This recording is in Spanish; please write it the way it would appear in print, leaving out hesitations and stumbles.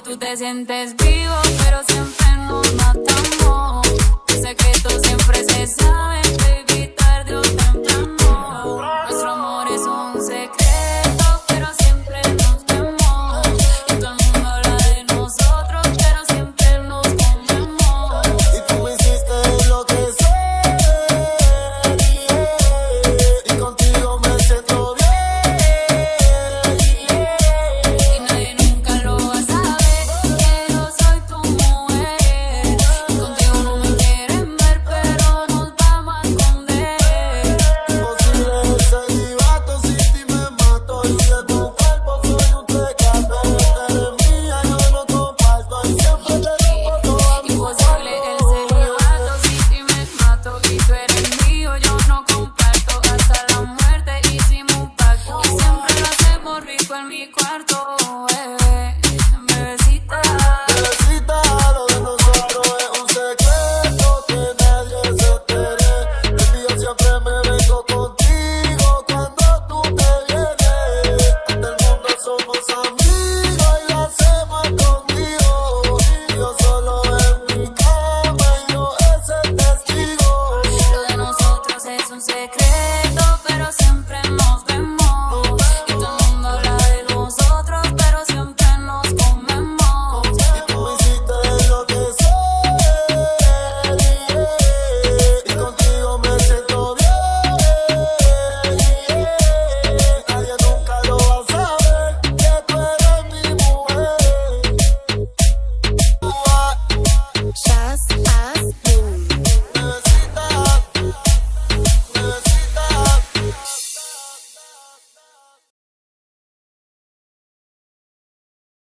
Tú te sientes vivo, pero siempre nos matamos. Tus secretos siempre se saben, baby, tarde o temprano. Nuestro amor es un secreto, pero siempre nos vemos. Y todo el mundo habla de nosotros, pero siempre nos comemos. Y tú me hiciste enloquecer, y contigo me siento bien. Y nadie nunca lo va a saber, que yo soy tu mujer. Y contigo no me quieren ver, pero nos vamos a esconder. Imposible ese chivato, sin ti me mato. Y de tu cuerpo soy un pecado. Eres mía, yo no comparto. Y siempre te dejo toda mi Imposible el celibato, si ti me mato. Y tú eres mío, yo no comparto. Hasta la muerte hicimos un pacto. Y siempre lo hacemos rico en mi cuarto, bebé, bebecita. Bebecita, lo de nosotros es un secreto que nadie se entere. Baby, yo siempre me vengo contigo cuando tú te vienes. Ante el mundo somos amigos y lo hacemos conmigo. Yo solo en mi cama y yo es el testigo. Lo de nosotros es un secreto, pero siempre nos vemos. Y todo el mundo habla de nosotros, pero siempre nos comemos. Y tú me hiciste enloquecer, y contigo me siento bien. Nadie nunca lo va a saber, que tú eres mi mujer. Just us, boom.